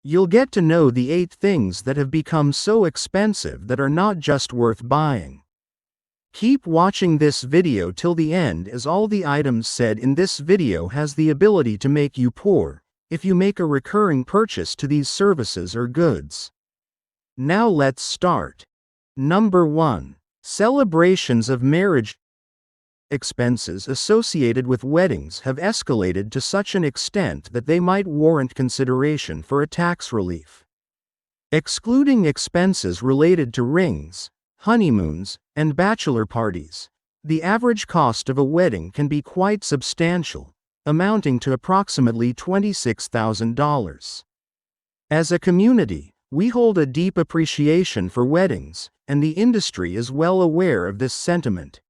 You'll get to know the 8 things that have become so expensive that are not just worth buying. Keep watching this video till the end, as all the items said in this video has the ability to make you poor if you make a recurring purchase to these services or goods. Now let's start. Number 1. Celebrations of marriage. Expenses associated with weddings have escalated to such an extent that they might warrant consideration for a tax relief. Excluding expenses related to rings, honeymoons, and bachelor parties, the average cost of a wedding can be quite substantial, amounting to approximately $26,000. As a community, we hold a deep appreciation for weddings, and the industry is well aware of this sentiment.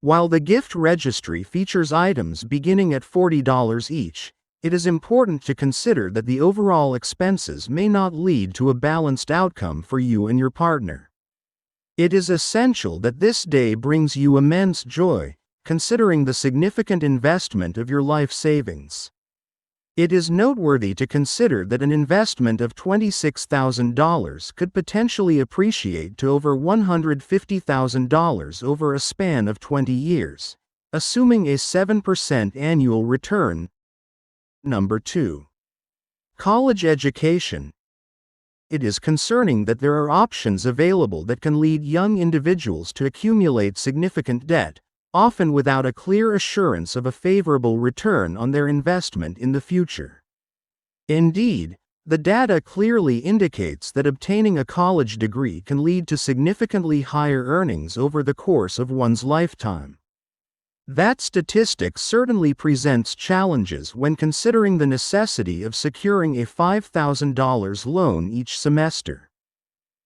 While the gift registry features items beginning at $40 each, it is important to consider that the overall expenses may not lead to a balanced outcome for you and your partner. It is essential that this day brings you immense joy, considering the significant investment of your life savings. It is noteworthy to consider that an investment of $26,000 could potentially appreciate to over $150,000 over a span of 20 years, assuming a 7% annual return. Number 2. College education. It is concerning that there are options available that can lead young individuals to accumulate significant debt, often without a clear assurance of a favorable return on their investment in the future. Indeed, the data clearly indicates that obtaining a college degree can lead to significantly higher earnings over the course of one's lifetime. That statistic certainly presents challenges when considering the necessity of securing a $5,000 loan each semester.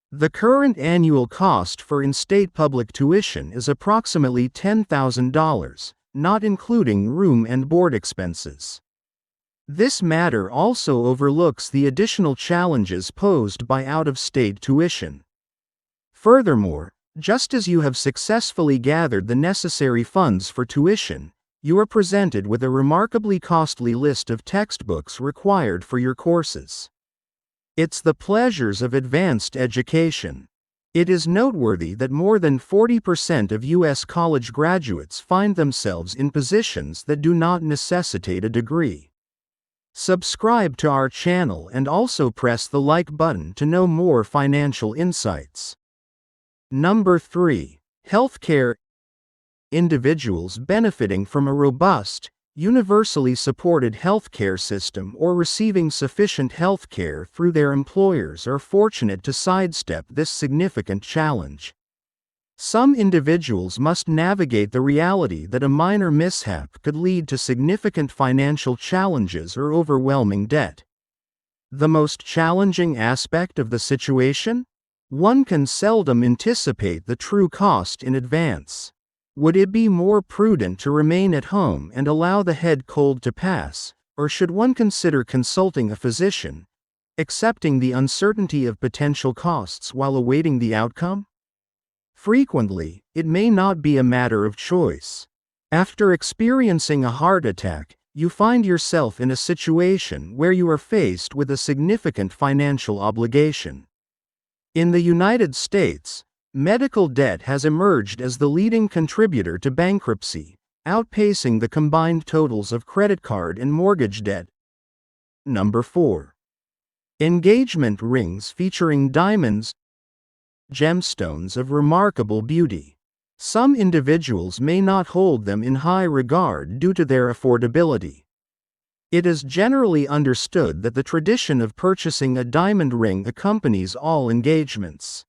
The current annual cost for in-state public tuition is approximately $10,000, not including room and board expenses. This matter also overlooks the additional challenges posed by out-of-state tuition. Furthermore, just as you have successfully gathered the necessary funds for tuition, you are presented with a remarkably costly list of textbooks required for your courses. It's the pleasures of advanced education. It is noteworthy that more than 40% of U.S. college graduates find themselves in positions that do not necessitate a degree. Subscribe to our channel and also press the like button to know more financial insights. Number 3. Healthcare. Individuals benefiting from a robust, universally supported healthcare system or receiving sufficient healthcare through their employers are fortunate to sidestep this significant challenge. Some individuals must navigate the reality that a minor mishap could lead to significant financial challenges or overwhelming debt. The most challenging aspect of the situation? One can seldom anticipate the true cost in advance. Would it be more prudent to remain at home and allow the head cold to pass, or should one consider consulting a physician, accepting the uncertainty of potential costs while awaiting the outcome? Frequently, it may not be a matter of choice. After experiencing a heart attack, you find yourself in a situation where you are faced with a significant financial obligation. In the United States, medical debt has emerged as the leading contributor to bankruptcy, outpacing the combined totals of credit card and mortgage debt. Number 4. Engagement rings featuring diamonds, gemstones of remarkable beauty. Some individuals may not hold them in high regard due to their affordability. It is generally understood that the tradition of purchasing a diamond ring accompanies all engagements.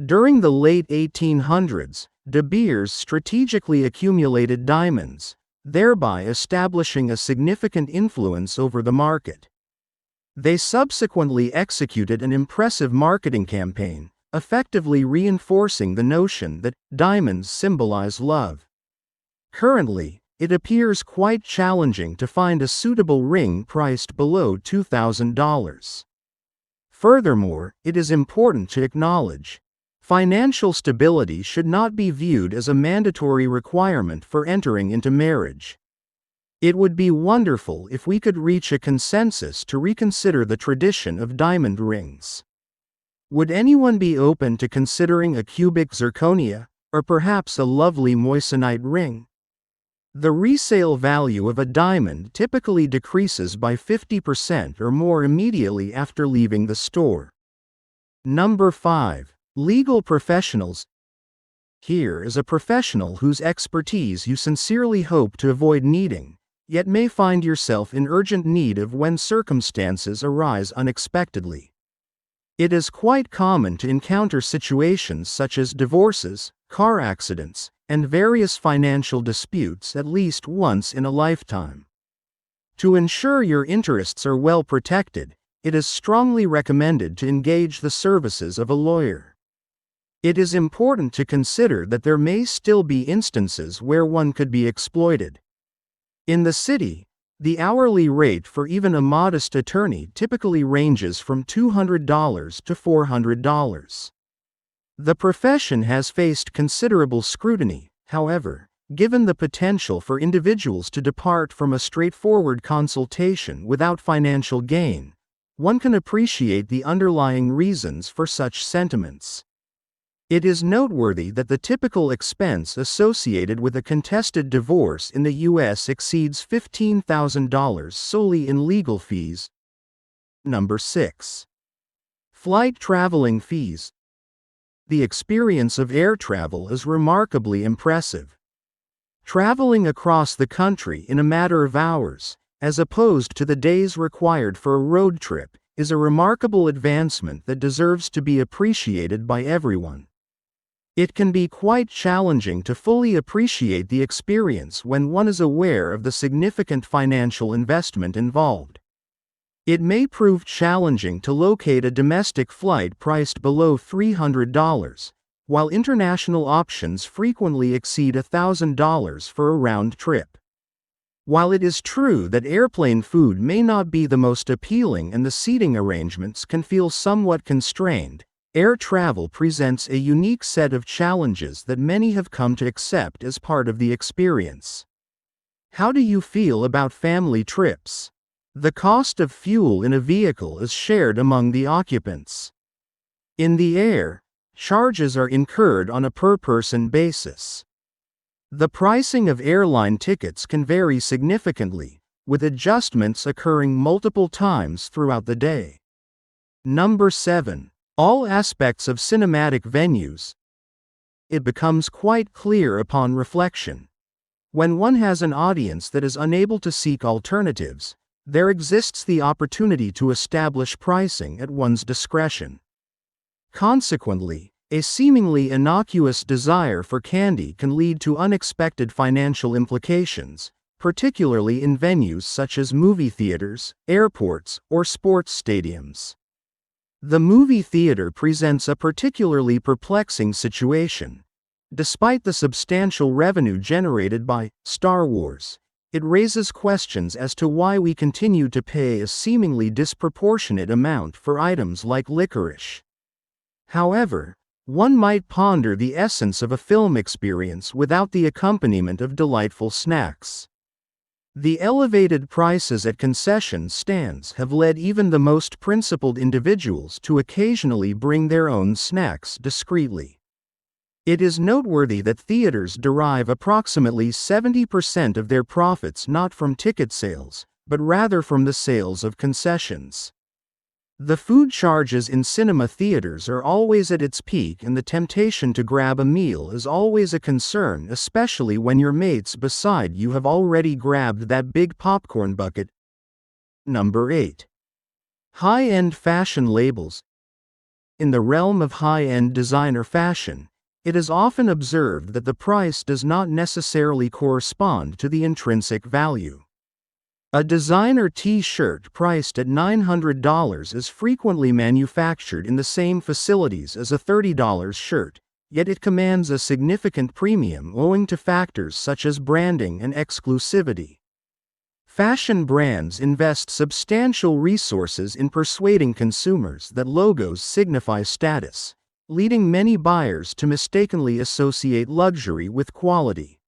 During the late 1800s, De Beers strategically accumulated diamonds, thereby establishing a significant influence over the market. They subsequently executed an impressive marketing campaign, effectively reinforcing the notion that diamonds symbolize love. Currently, it appears quite challenging to find a suitable ring priced below $2,000. Furthermore, it is important to acknowledge, financial stability should not be viewed as a mandatory requirement for entering into marriage. It would be wonderful if we could reach a consensus to reconsider the tradition of diamond rings. Would anyone be open to considering a cubic zirconia, or perhaps a lovely moissanite ring? The resale value of a diamond typically decreases by 50% or more immediately after leaving the store. Number 5. Legal professionals. Here is a professional whose expertise you sincerely hope to avoid needing, yet may find yourself in urgent need of when circumstances arise unexpectedly. It is quite common to encounter situations such as divorces, car accidents, and various financial disputes at least once in a lifetime. To ensure your interests are well protected, it is strongly recommended to engage the services of a lawyer. It is important to consider that there may still be instances where one could be exploited. In the city, the hourly rate for even a modest attorney typically ranges from $200 to $400. The profession has faced considerable scrutiny, however, given the potential for individuals to depart from a straightforward consultation without financial gain. One can appreciate the underlying reasons for such sentiments. It is noteworthy that the typical expense associated with a contested divorce in the U.S. exceeds $15,000 solely in legal fees. Number 6. Flight traveling fees. The experience of air travel is remarkably impressive. Traveling across the country in a matter of hours, as opposed to the days required for a road trip, is a remarkable advancement that deserves to be appreciated by everyone. It can be quite challenging to fully appreciate the experience when one is aware of the significant financial investment involved. It may prove challenging to locate a domestic flight priced below $300, while international options frequently exceed $1,000 for a round trip. While it is true that airplane food may not be the most appealing and the seating arrangements can feel somewhat constrained, air travel presents a unique set of challenges that many have come to accept as part of the experience. How do you feel about family trips? The cost of fuel in a vehicle is shared among the occupants. In the air, charges are incurred on a per-person basis. The pricing of airline tickets can vary significantly, with adjustments occurring multiple times throughout the day. Number 7. All aspects of cinematic venues. It becomes quite clear upon reflection. When one has an audience that is unable to seek alternatives, there exists the opportunity to establish pricing at one's discretion. Consequently, a seemingly innocuous desire for candy can lead to unexpected financial implications, particularly in venues such as movie theaters, airports, or sports stadiums. The movie theater presents a particularly perplexing situation. Despite the substantial revenue generated by Star Wars, it raises questions as to why we continue to pay a seemingly disproportionate amount for items like licorice. However, one might ponder the essence of a film experience without the accompaniment of delightful snacks. The elevated prices at concession stands have led even the most principled individuals to occasionally bring their own snacks discreetly. It is noteworthy that theaters derive approximately 70% of their profits not from ticket sales, but rather from the sales of concessions. The food charges in cinema theaters are always at its peak, and the temptation to grab a meal is always a concern, especially when your mates beside you have already grabbed that big popcorn bucket. Number 8. High-end fashion labels. In the realm of high-end designer fashion, it is often observed that the price does not necessarily correspond to the intrinsic value. A designer T-shirt priced at $900 is frequently manufactured in the same facilities as a $30 shirt, yet it commands a significant premium owing to factors such as branding and exclusivity. Fashion brands invest substantial resources in persuading consumers that logos signify status, leading many buyers to mistakenly associate luxury with quality.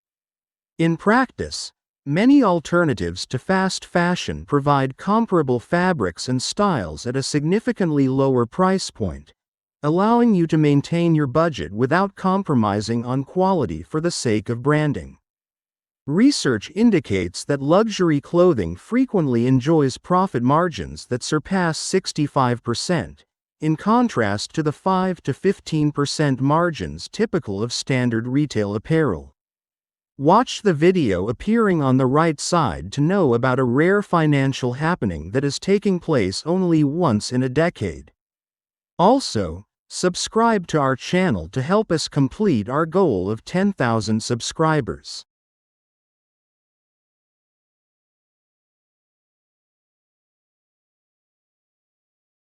In practice, Many alternatives to fast fashion provide comparable fabrics and styles at a significantly lower price point, allowing you to maintain your budget without compromising on quality for the sake of branding. Research indicates that luxury clothing frequently enjoys profit margins that surpass 65%, in contrast to the 5 to 15% margins typical of standard retail apparel. Watch the video appearing on the right side to know about a rare financial happening that is taking place only once in a decade. Also, subscribe to our channel to help us complete our goal of 10,000 subscribers.